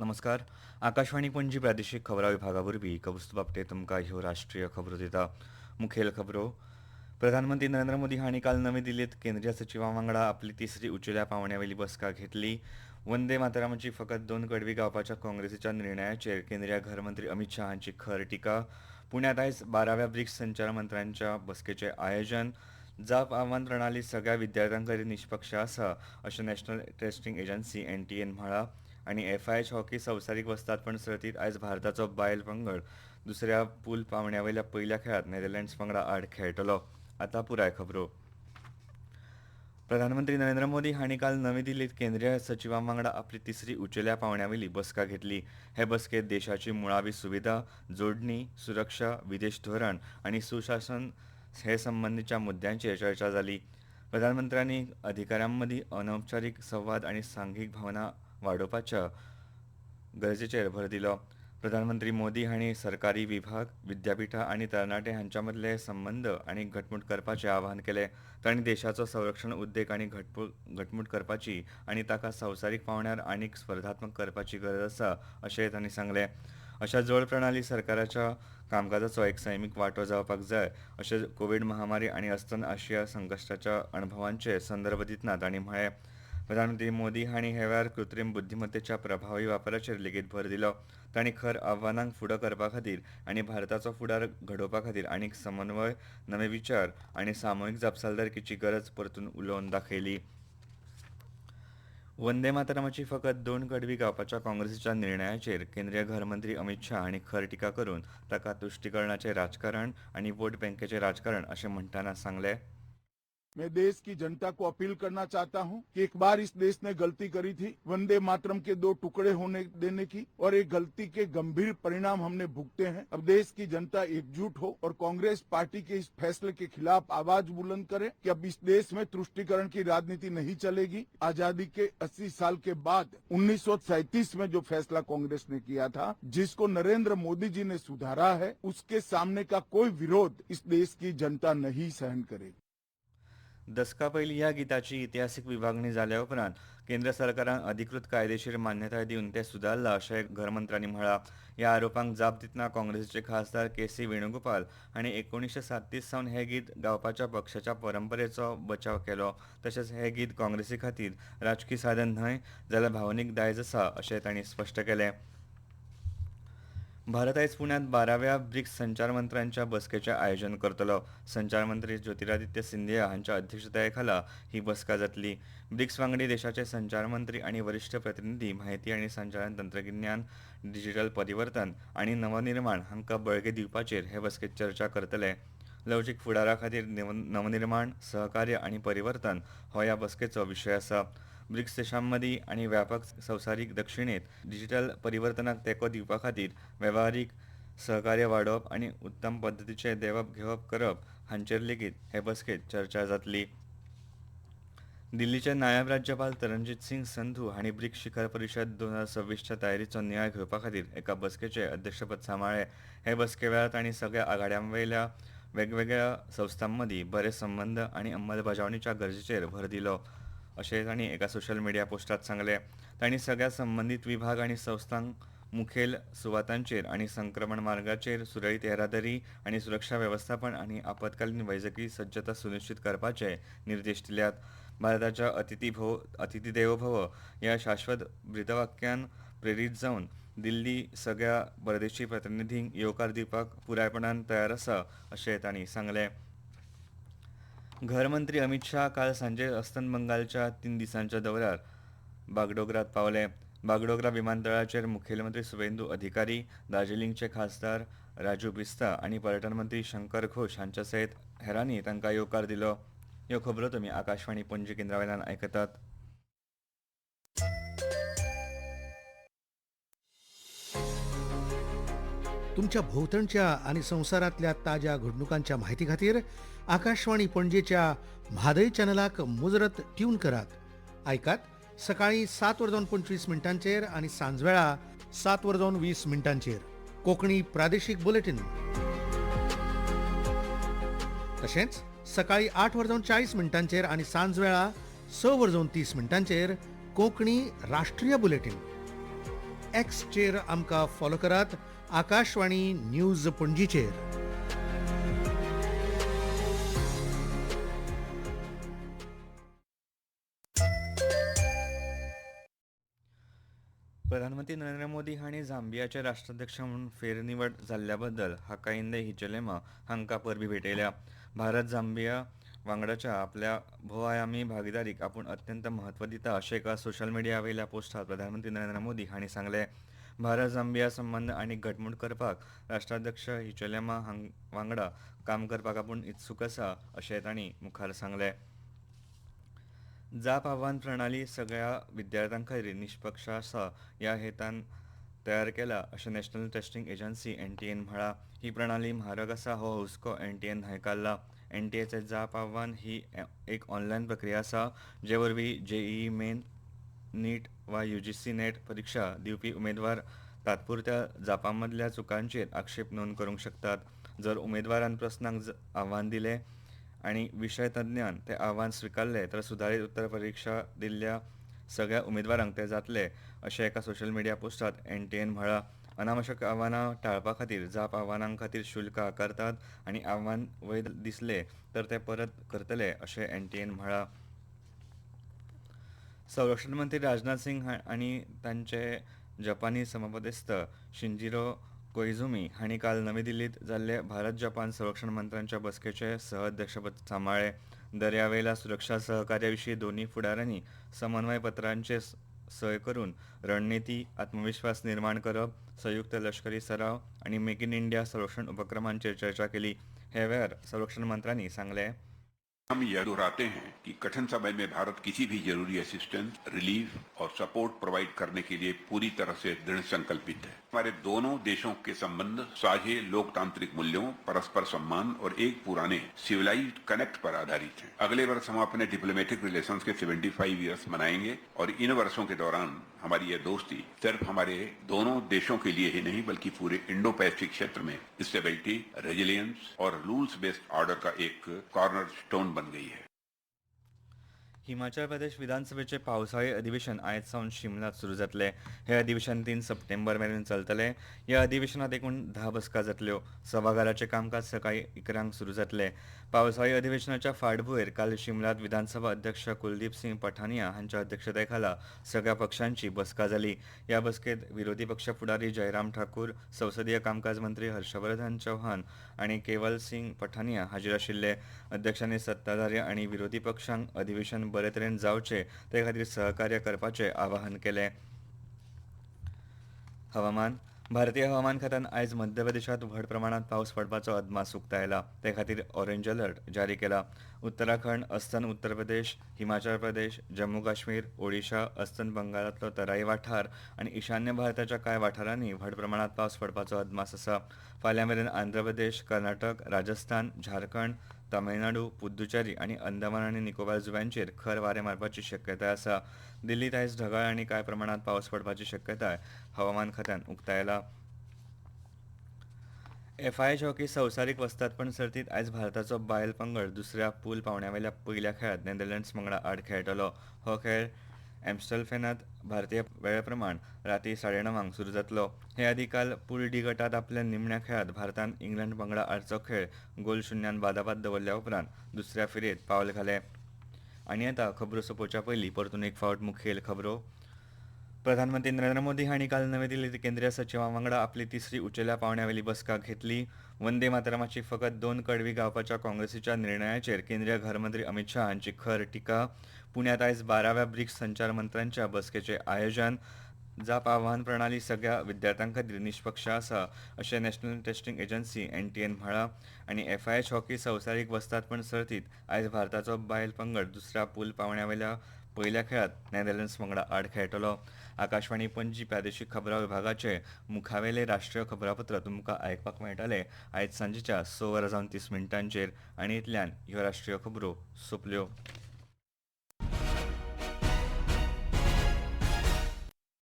नमस्कार. आकाशवाणी पणजी प्रादेशीक खबरां विभागावरवीं कौस्तुभ आपटे तुमकां ह्यो राष्ट्रीय खबरो दिता. मुखेल खबरो. प्रधानमंत्री नरेंद्र मोदी हांणी काल नवी दिल्लीत केंद्रीय सचिवां वांगडा आपली तिसरी उंचेल्या पांवड्यावेली बसका घेतली. वंदे मातरमाची फकत 2 कडवी गावपाच्या काँग्रेसीच्या निर्णयाचेर केंद्रीय घरमंत्री अमित शाह हांची खर टिका. पुण्यात आयज 12व्या ब्रिक्स संचार मंत्र्यांच्या बसकेचें आयोजन. जाप आव्हान प्रणाली सगळ्या विद्यार्थ्यांखातीर निश्पक्ष आसा अशें नॅशनल टेस्टिंग एजन्सी NTAन म्हळां. आनी FIH हॉकी संवसारीक वस्तादपण सर्तीत आयज भारताचो बायल पंगड दुसऱ्या पूल पांवड्यावेल्या पयल्या खेळात नेदरलँड्स वांगडा आड खेळटलो. आतां पुराय खबरो. प्रधानमंत्री नरेंद्र मोदी हांणी काल नवी दिल्लीत केंद्रीय सचिवां वांगडा आपली तिसरी उंचेल्या पांवड्यावेली बसका घेतली. हे बसकेंत देशाची मुळावी सुविधा, जोडणी, सुरक्षा, विदेश धोरण आनी सुशासन हे संबंदीच्या मुद्द्यांचेर चर्चा जाली. प्रधानमंत्र्यांनी अधिकाऱ्यांमदीं अनौपचारीक संवाद आनी सांघीक भावना वाडोवपाच्या गरजेचेर भर दिलो. प्रधानमंत्री मोदी हांणी सरकारी विभाग, विद्यापीठां आनी तरणाटे हांच्या मदले संबंद आनी घटमूट करपाचें आवाहन केलें. तांणी देशाचो संरक्षण उद्देग आनी घटमूट करपाची आनी ताका संवसारीक पांवड्यार आनीक स्पर्धात्मक करपाची गरज आसा अशेंय तांणी सांगलें. अशा जोड प्रणाली सरकाराच्या कामकाजाचो एक सैमीक वांटो जावपाक जाय अशें कोवीड महामारी आनी अस्तंत आशिया संकश्टाच्या अणभवांचे संदर्भ दितना तांणी म्हळें. प्रधानमंत्री मोदी हांणी हे वेळार कृत्रीम बुद्धीमत्तेच्या प्रभावी वापराचेर लेगीत भर दिलो. तांणी खर आव्हानांक फुडो करपा खातीर आनी भारताचो फुडार घडोवपा खातीर आनीक समन्वय, नवे विचार आनी सामुहीक जापसालदारकेची गरज परतून उलोवन दाखयली. वंदे मातरमाची फकत 2 कडवी गावपाच्या काँग्रेसीच्या निर्णयाचेर केंद्रीय घरमंत्री अमित शाह हांणी खर टिका करून ताका तुश्टीकरणाचें राजकारण आनी वोट बँकेचें राजकारण अशें म्हणटना सांगलें. मैं देश की जनता को अपील करना चाहता हूं कि एक बार इस देश ने गलती करी थी वंदे मातरम के 2 टुकड़े होने देने की, और एक गलती के गंभीर परिणाम हमने भुगते हैं. अब देश की जनता एकजुट हो और कांग्रेस पार्टी के इस फैसले के खिलाफ आवाज बुलंद करे कि अब इस देश में तुष्टीकरण की राजनीति नहीं चलेगी. आजादी के 80 साल के बाद 1937 में जो फैसला कांग्रेस ने किया था, जिसको नरेंद्र मोदी जी ने सुधारा है, उसके सामने का कोई विरोध इस देश की जनता नहीं सहन करेगी. दसका पयलीं ह्या गिताची इतिहासीक विभागणी जाल्या उपरांत केंद्र सरकारान अधिकृत कायदेशीर मान्यताय दिवन तें सुदारलां अशें घरमंत्र्यांनी म्हळां. ह्या आरोपांक जाप दितना काँग्रेसीचे खासदार KC वेणुगोपाल हांणी 1937 सावन हे गीत गावपाच्या पक्षाच्या परंपरेचो बचाव केलो. तशेंच हे गीत काँग्रेसी खातीर राजकी साधन न्हय जाल्यार भावनीक दायज आसा अशें तांणी स्पश्ट केलें. भारत आयज पुण्यांत 12व्या ब्रिक्स संचार मंत्र्यांच्या बसकेचें आयोजन करतलो. संचार मंत्री ज्योतिरादित्य सिंधिया हांच्या अध्यक्षताये खाला ही बसका जातली. ब्रिक्स वांगडी देशाचे संचार मंत्री आनी वरिश्ठ प्रतिनिधी म्हायती आनी संचारण तंत्रगिन्यान, डिजिटल परिवर्तन आनी नवनिर्माण हांकां बळगे दिवपाचेर हे बसकेंत चर्चा करतले. लवचीक फुडारा खातीर नवनिर्माण, सहकार्य आनी परिवर्तन हो ह्या बसकेचो विशय आसा. ब्रिक्स देशांमदीं आनी व्यापक संवसारीक दक्षिणेत डिजिटल परिवर्तनाक तेंको दिवपा खातीर वेव्हारीक सहकार्य वाडोवप आनी उत्तम पद्दतीचें देवप घेवप करप हांचेर लेगीत हे बसकेंत चर्चा जातली. दिल्लीचे नायब राज्यपाल तरनजीत सिंग संधू हांणी ब्रिक्स शिखर परिशद 2026च्या तयारीचो नियाळ घेवपा खातीर एका बसकेचें अध्यक्षपद सांबाळ्ळें. हे बसके वेळार तांणी सगळ्या आघाड्यांवयल्या वेगवेगळ्या संस्थांमदीं बरे संबंद आनी अंमलबजावणीच्या गरजेचेर भर दिलो अशें तांणी एका सोशल मिडिया पोस्टांत सांगलें. तांणी सगळ्या संबंदीत विभाग आनी संस्थांक मुखेल सुवातांचेर आनी संक्रमण मार्गाचेर सुरळीत येरादारी आनी सुरक्षा वेवस्थापन आनी आपतकालीन वैजकी सज्जता सुनिश्चित करपाचे निर्देश दिल्यात. भारताच्या अतिथी देवो भव ह्या शाश्वत ब्रिदवाक्यान प्रेरीत जावन दिल्ली सगळ्या परदेशी प्रतिनिधींक येवकार दिवपाक पुरायपणान तयार आसा अशें तांणी सांगलें. घरमंत्री अमित शाह काल सांजे अस्तंत बंगालच्या 3 दिसांच्या दौऱ्यार बागडोगरात पावले. बागडोगरा विमानतळाचेर मुखेलमंत्री शुवेंदू अधिकारी, दार्जिलिंगचे खासदार राजू बिस्ता आनी पर्यटन मंत्री शंकर घोष हांच्या सयत हेरांनी तांकां येवकार दिलो. ह्यो खबरो तुमी आकाशवाणी पणजी केंद्रावेल्यान आयकतात. तुमच्या भोवतणच्या आणि संसारातल्या ताज्या घडणुकांच्या माहिती खातीर आकाशवाणी पणजेच्या म्हादय चॅनलाक मुजरत ट्यून करात. ऐकात सकाळी 7:25 आणि सांजवेळा 7:20 कोंकणी प्रादेशीक बुलेटिन. तशेंच सकाळी 8:40 आणि सांजवेळा 6:30 कोंकणी राष्ट्रीय बुलेटिन. एक्सचेर आमकां फॉलो करात. आकाशवाणी न्यूज पणजीचेर. प्रधानमंत्री नरेंद्र मोदी हांणी झांबियाचे राष्ट्राध्यक्ष म्हणून फेरनिवड जाल्ल्या बद्दल हाकाइंदे हिचेलेमा हांकां परबीं भेटयल्या. भारत झांबिया वांगडाच्या आपल्या भोवआयामी भागीदारीक आपूण अत्यंत म्हत्व दिता अशें एका सोशल मिडिया वयल्या पोस्टांत प्रधानमंत्री नरेंद्र मोदी हांणी सांगलें. भारत झांबिया संबंद आनीक घटमूट करपाक राष्ट्राध्यक्ष हिचेलेमा वांगडा काम करपाक आपूण इत्सूक आसा अशें तांणी मुखार सांगलें. जाप आव्हान प्रणाली सगळ्या विद्यार्थ्यां खातीर निश्पक्ष आसा ह्या हेतान तयार केला अशें नॅशनल टेस्टिंग एजन्सी एनटीएन म्हळां. ही प्रणाली म्हारग आसा हो हुस्को एनटीएन न्हयकारला. एनटीएचे जाप आव्हान ही एक ऑनलायन प्रक्रिया आसा जे वरवीं जेईई मेन, नीट वा यूजीसी नेट परीक्षा दिवपी उमेदवार तात्पुरत्या जापांमदल्या चुकांचेर आक्षेप नोंद करूंक शकतात. जर उमेदवारान प्रस्नाक आव्हान दिलें आनी विशय तज्ञान तें आव्हान स्विकारलें तर सुदारीत उत्तर परीक्षा दिल्ल्या सगळ्या उमेदवारांक तें जातलें अशें एका सोशल मिडिया पोस्टांत एनटीएन म्हळां. अनावश्यक आव्हानां टाळपा खातीर जाप आव्हानां खातीर शुल्क आकारतात आनी आव्हान वैध दिसलें तर ते परत करतले अशें एनटीएन म्हळां. संरक्षण मंत्री राजनाथ सिंग आनी तांचे जपानी समपदस्त शिंजिरो कोइझुमी हांणी काल नवी दिल्लींत जाल्ले भारत जपान संरक्षण मंत्र्यांच्या बसकेचे सहअध्यक्षपद सांबाळ्ळें. दर्यावेल्या सुरक्षा सहकार्या विशीं दोनूय फुडाऱ्यांनी समन्वय पत्रांचेर सय करून रणनीती, आत्मविश्वास निर्माण करप, संयुक्त लश्करी सराव आनी मेक इन इंडिया संरक्षण उपक्रमांचेर चर्चा केली. हे वेळार संरक्षण मंत्र्यांनी सांगलें. हम यह दोहराते हैं कि कठिन समय में भारत किसी भी जरूरी असिस्टेंस, रिलीफ और सपोर्ट प्रोवाइड करने के लिए पूरी तरह से दृढ़ संकल्पित है. हमारे दोनों देशों के संबंध साझे लोकतांत्रिक मूल्यों, परस्पर सम्मान और एक पुराने सिविलाइज्ड कनेक्ट पर आधारित हैं. अगले वर्ष हम अपने डिप्लोमेटिक रिलेशंस के 75 ईयर्स मनाएंगे और इन वर्षों के दौरान हमारी यह दोस्ती सिर्फ हमारे दोनों देशों के लिए ही नहीं बल्कि पूरे इंडो पैसिफिक क्षेत्र में स्टेबिलिटी, रेजिलियंस और रूल्स बेस्ड ऑर्डर का एक कॉर्नर स्टोन बन गई है. हिमाचल प्रदेश विधानसभेचे पावसाळी अधिवेशन आयज सावन शिमलात सुरू जातले. हे अधिवेशन 3 सप्टेंबर मेरेन चलतले. ह्या अधिवेशनात एकूण 10 बसका जातल्यो. सभाघराचे कामकाज सकाळी 11 सुरू जातले. पावसाळी अधिवेशनाच्या फाटभुंयेर काल शिमलात विधानसभा अध्यक्ष कुलदीप सिंग पठानिया हांच्या अध्यक्षतायेखाला सगळ्या पक्षांची बसका जाली. ह्या बसकेत विरोधी पक्ष फुडारी जयराम ठाकूर, संसदीय कामकाज मंत्री हर्षवर्धन चौहान आनी केवल सिंग पठानिया हाजीर आशिल्ले. अध्यक्षांनी सत्ताधारी आनी विरोधी पक्षांक अधिवेशन बरे तरेन जावचे ते खातीर सहकार्य करपाचें आवाहन केलें. हवामान. भारतीय हवामान खात्यान आयज मध्य प्रदेशात व्हड प्रमाणात पावस पडपाचो अदमास उक्तायला. ते खातीर ऑरेंज अलर्ट जारी केला. उत्तराखंड, अस्तंत उत्तर प्रदेश, हिमाचल प्रदेश, जम्मू काश्मीर, ओडिशा, अस्तंत बंगालांतलो तराई वाठार आनी ईशान्य भारताच्या कांय वाठारांनी व्हड प्रमाणात पावस पडपाचो अदमास आसा. फाल्यां मेरेन आंध्र प्रदेश, कर्नाटक, राजस्थान, झारखंड, तामिळनाडू, पुद्दुचेरी आनी अंदमान आनी निकोबार जुंव्यांचेर खर वारें मारपाची शक्यताय आसा. दिल्लीत आयज ढगाळ आनी कांय प्रमाणात पावस पडपाची शक्यताय हवामान खात्यान उक्तायला. एफआयएच हॉकी संवसारीक वस्तादपण सर्तीत आयज भारताचो बायल पंगड दुसऱ्या पूल पावंड्यावेल्या पयल्या खेळांत नेदरलँड्स वांगडा आड खेळटलो. हो खेळ एम्स्टलफेनात भारतीय वेळे प्रमाण रातीं 9:30 सुरू जातलो. हे आदीं काल पूल डी गटांत आपल्या निमण्या खेळांत भारतान इंग्लंड वांगडा आडचो खेळ गोल शुन्यान बादाबाद दवरल्या उपरांत दुसऱ्या फेरयेत पावल घालें. आनी आतां खबरो सोंपोवच्या पयलीं परतून एक फावट मुखेल खबरो. प्रधानमंत्री नरेंद्र मोदी हांणी काल नवी दिल्लींत केंद्रीय सचिवां वांगडा आपली तिसरी उंचेल्या पावंड्यावेली बसका घेतली. वंदे मातरमाची फकत 2 कडवी गावपाच्या काँग्रेसीच्या निर्णयाचेर केंद्रीय घरमंत्री अमित शाह हांची खर टिका. पुण्यात आयज 12व्या ब्रिक्स संचार मंत्र्यांच्या बसकेचें आयोजन. जाप आव्हान प्रणाली सगळ्या विद्यार्थ्यां खातीर निश्पक्ष आसा अशें नॅशनल टेस्टिंग एजन्सी एनटीएन म्हळां. आनी एफआयएच हॉकी संवसारीक वस्तादपण सर्तीत आयज भारताचो बायल पंगड दुसऱ्या पूल पावंड्यावेल्या पयल्या खेळांत नेदरलँड्स वांगडा आड खेळटलो. आकाशवाणी पणजी प्रादेशीक खबरां विभागाचे मुखावेले राष्ट्रीय खबरापत्र तुमकां आयकपाक मेळटले आयज सांजेच्या 6:30 आनी इतल्यान ह्यो राष्ट्रीय खबरो सोंपल्यो.